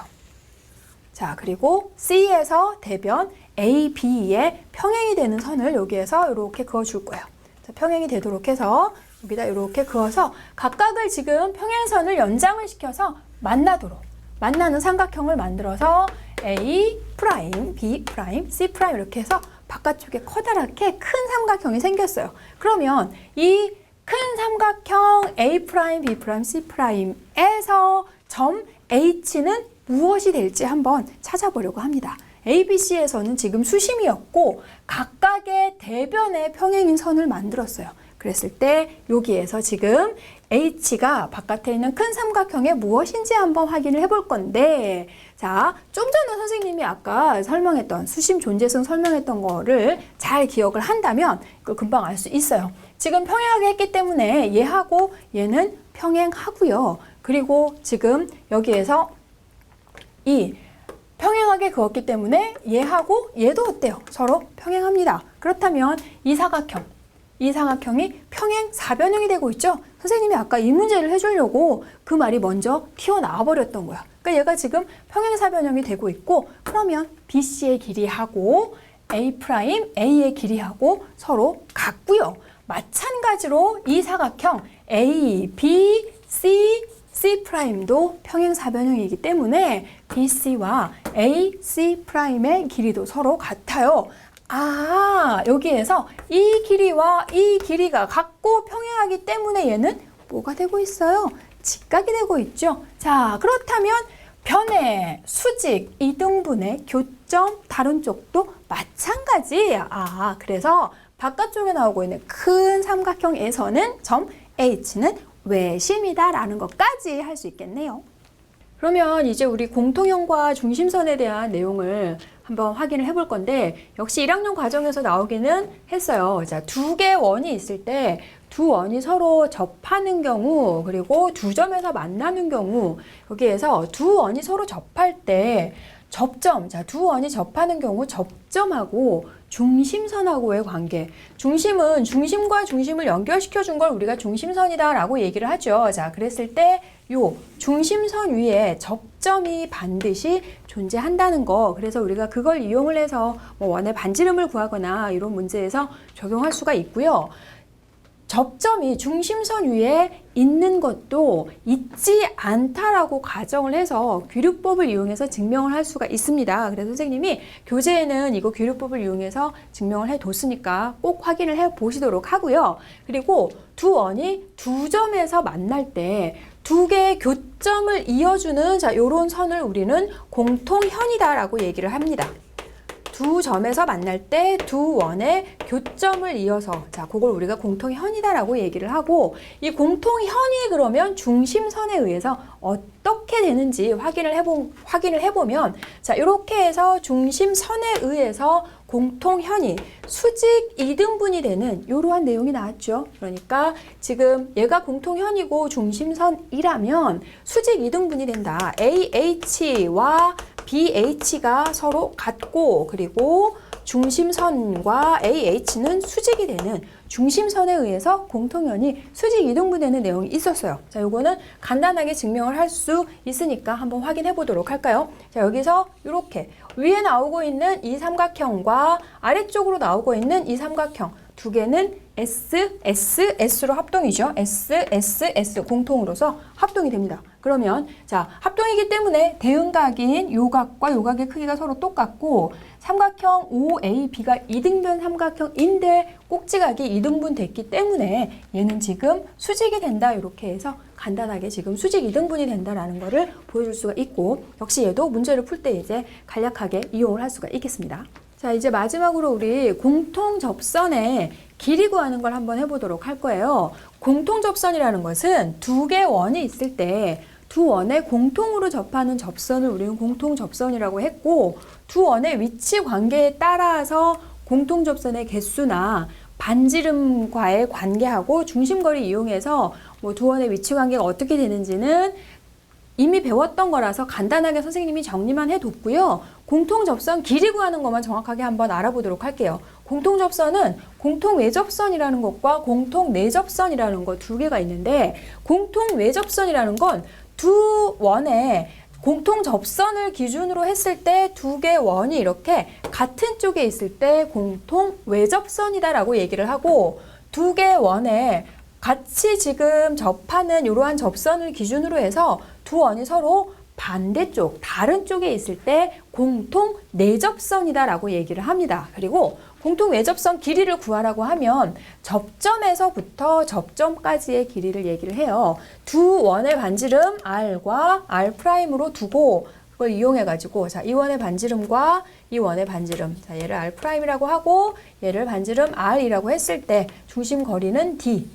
자, 그리고 C에서 대변 AB의 평행이 되는 선을 여기에서 이렇게 그어줄 거예요. 자, 평행이 되도록 해서 여기다 이렇게 그어서 각각을 지금 평행선을 연장을 시켜서 만나는 삼각형을 만들어서 A', B', C' 이렇게 해서 바깥쪽에 커다랗게 큰 삼각형이 생겼어요. 그러면 이 큰 삼각형 A', B', C'에서 점 H는 무엇이 될지 한번 찾아보려고 합니다. ABC에서는 지금 수심이었고 각각의 대변의 평행인 선을 만들었어요. 그랬을 때 여기에서 지금 H가 바깥에 있는 큰 삼각형의 무엇인지 한번 확인을 해볼 건데, 자, 좀 전에 선생님이 아까 설명했던 수심 존재성 설명했던 거를 잘 기억을 한다면 그걸 금방 알 수 있어요. 지금 평행하게 했기 때문에 얘하고 얘는 평행하고요. 그리고 지금 여기에서 이 평행하게 그었기 때문에 얘하고 얘도 어때요? 서로 평행합니다. 그렇다면 이 삼각형이 평행 사변형이 되고 있죠? 선생님이 아까 이 문제를 해주려고 그 말이 먼저 튀어나와 버렸던 거야. 그러니까 얘가 지금 평행 사변형이 되고 있고, 그러면 BC의 길이하고 A'의 길이하고 서로 같고요. 마찬가지로 이 사각형 A, B, C'도 평행 사변형이기 때문에 BC와 AC'의 길이도 서로 같아요. 여기에서 이 길이와 이 길이가 같고 평행하기 때문에 얘는 뭐가 되고 있어요? 직각이 되고 있죠. 자, 그렇다면 변의, 수직, 이등분의 교점, 다른 쪽도 마찬가지. 그래서 바깥쪽에 나오고 있는 큰 삼각형에서는 점 H는 외심이다라는 것까지 할 수 있겠네요. 그러면 이제 우리 공통형과 중심선에 대한 내용을 한번 확인을 해볼 건데, 역시 1학년 과정에서 나오기는 했어요. 자, 두 개의 원이 있을 때 두 원이 서로 접하는 경우, 그리고 두 점에서 만나는 경우, 여기에서 두 원이 서로 접할 때 접점, 자, 두 원이 접하는 경우 접점하고 중심선하고의 관계. 중심은 중심과 중심을 연결시켜 준 걸 우리가 중심선이다라고 얘기를 하죠. 자, 그랬을 때 요 중심선 위에 접점이 반드시 존재한다는 거. 그래서 우리가 그걸 이용을 해서 뭐 원의 반지름을 구하거나 이런 문제에서 적용할 수가 있고요. 접점이 중심선 위에 있는 것도 있지 않다라고 가정을 해서 귀류법을 이용해서 증명을 할 수가 있습니다. 그래서 선생님이 교재에는 이거 귀류법을 이용해서 증명을 해뒀으니까 꼭 확인을 해 보시도록 하고요. 그리고 두 원이 두 점에서 만날 때 두 개의 교점을 이어주는 요런 선을 우리는 공통현이다라고 얘기를 합니다. 두 점에서 만날 때 두 원의 교점을 이어서, 자, 그걸 우리가 공통현이다라고 얘기를 하고, 이 공통현이 그러면 중심선에 의해서 어떻게 되는지 확인을 해보면, 자, 이렇게 해서 중심선에 의해서 공통현이 수직 이등분이 되는 이러한 내용이 나왔죠. 그러니까 지금 얘가 공통현이고 중심선이라면 수직 이등분이 된다. AH와 BH가 서로 같고, 그리고 중심선과 AH는 수직이 되는 중심선에 의해서 공통연이 수직 이등분되는 내용이 있었어요. 자, 요거는 간단하게 증명을 할 수 있으니까 한번 확인해 보도록 할까요? 자, 여기서 이렇게 위에 나오고 있는 이 삼각형과 아래쪽으로 나오고 있는 이 삼각형 두 개는 S, S, S로 합동이죠. S, S, S 공통으로서 합동이 됩니다. 그러면 자, 합동이기 때문에 대응각인 요 각과 요 각의 크기가 서로 똑같고 삼각형 OAB가 이등변 삼각형인데 꼭지각이 이등분 됐기 때문에 얘는 지금 수직이 된다. 이렇게 해서 간단하게 지금 수직 이등분이 된다라는 거를 보여줄 수가 있고 역시 얘도 문제를 풀 때 이제 간략하게 이용을 할 수가 있겠습니다. 자, 이제 마지막으로 우리 공통접선의 길이 구하는 걸 한번 해보도록 할 거예요. 공통접선이라는 것은 두 개의 원이 있을 때 두 원의 공통으로 접하는 접선을 우리는 공통접선이라고 했고 두 원의 위치 관계에 따라서 공통접선의 개수나 반지름과의 관계하고 중심거리 이용해서 뭐 두 원의 위치 관계가 어떻게 되는지는 이미 배웠던 거라서 간단하게 선생님이 정리만 해뒀고요. 공통접선 길이 구하는 것만 정확하게 한번 알아보도록 할게요. 공통접선은 공통외접선이라는 것과 공통내접선이라는 것 두 개가 있는데 공통외접선이라는 건 두 원의 공통접선을 기준으로 했을 때 두 개의 원이 이렇게 같은 쪽에 있을 때 공통외접선이다라고 얘기를 하고 두 개의 원에 같이 지금 접하는 이러한 접선을 기준으로 해서 두 원이 서로 반대쪽, 다른 쪽에 있을 때 공통 내접선이다라고 얘기를 합니다. 그리고 공통 외접선 길이를 구하라고 하면 접점에서부터 접점까지의 길이를 얘기를 해요. 두 원의 반지름 R과 R'으로 두고 그걸 이용해가지고 자, 이 원의 반지름과 이 원의 반지름 자, 얘를 R'이라고 하고 얘를 반지름 R이라고 했을 때 중심 거리는 D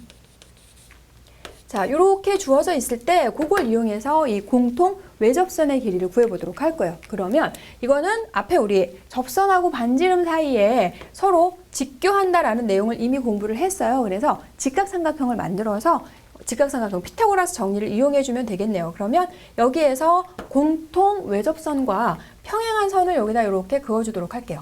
자, 이렇게 주어져 있을 때 그걸 이용해서 이 공통 외접선의 길이를 구해보도록 할 거예요. 그러면 이거는 앞에 우리 접선하고 반지름 사이에 서로 직교한다라는 내용을 이미 공부를 했어요. 그래서 직각삼각형을 만들어서 직각삼각형 피타고라스 정리를 이용해주면 되겠네요. 그러면 여기에서 공통 외접선과 평행한 선을 여기다 이렇게 그어주도록 할게요.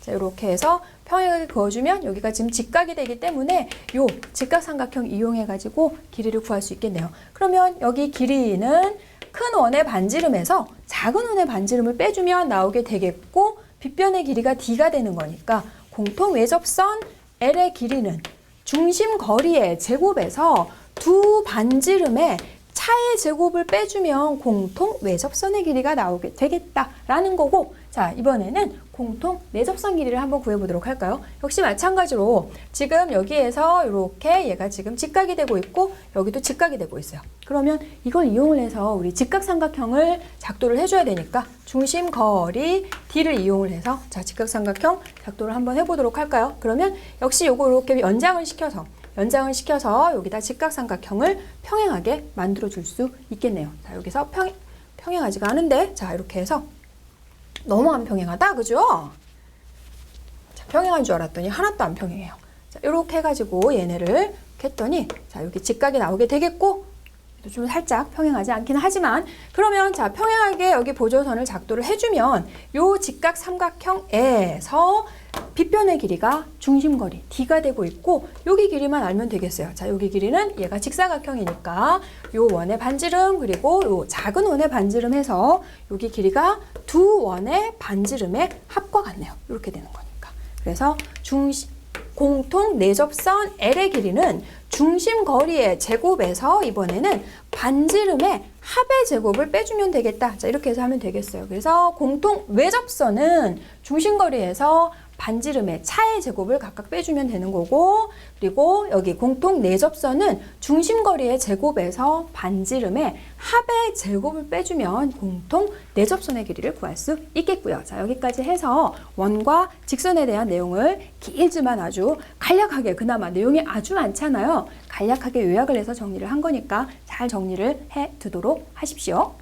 자, 이렇게 해서 평행하게 그어주면 여기가 지금 직각이 되기 때문에 요 직각삼각형 이용해가지고 길이를 구할 수 있겠네요. 그러면 여기 길이는 큰 원의 반지름에서 작은 원의 반지름을 빼주면 나오게 되겠고 빗변의 길이가 D가 되는 거니까 공통 외접선 L의 길이는 중심 거리의 제곱에서 두 반지름의 차의 제곱을 빼주면 공통 외접선의 길이가 나오게 되겠다라는 거고 자, 이번에는 공통 내접선 길이를 한번 구해보도록 할까요? 역시 마찬가지로 지금 여기에서 이렇게 얘가 지금 직각이 되고 있고 여기도 직각이 되고 있어요. 그러면 이걸 이용을 해서 우리 직각삼각형을 작도를 해줘야 되니까 중심 거리 D를 이용을 해서 자, 직각삼각형 작도를 한번 해보도록 할까요? 그러면 역시 요거 이렇게 연장을 시켜서 여기다 직각삼각형을 평행하게 만들어 줄 수 있겠네요. 자, 여기서 평행하지가 않은데 자, 이렇게 해서 너무 안 평행하다, 그죠? 자, 평행한 줄 알았더니 하나도 안 평행해요. 자, 이렇게 해가지고 얘네를 이렇게 했더니 자, 여기 직각이 나오게 되겠고 좀 살짝 평행하지 않기는 하지만 그러면 자, 평행하게 여기 보조선을 작도를 해주면 요 직각 삼각형에서 빗변의 길이가 중심거리 D가 되고 있고 여기 길이만 알면 되겠어요. 자, 여기 길이는 얘가 직사각형이니까 요 원의 반지름 그리고 요 작은 원의 반지름 해서 여기 길이가 두 원의 반지름의 합과 같네요. 이렇게 되는 거니까. 그래서 공통 내접선 L의 길이는 중심 거리의 제곱에서 이번에는 반지름의 합의 제곱을 빼주면 되겠다. 자, 이렇게 해서 하면 되겠어요. 그래서 공통 외접선은 중심 거리에서 반지름의 차의 제곱을 각각 빼주면 되는 거고 그리고 여기 공통 내접선은 중심거리의 제곱에서 반지름의 합의 제곱을 빼주면 공통 내접선의 길이를 구할 수 있겠고요. 자, 여기까지 해서 원과 직선에 대한 내용을 길지만 아주 간략하게 그나마 내용이 아주 많잖아요. 간략하게 요약을 해서 정리를 한 거니까 잘 정리를 해 두도록 하십시오.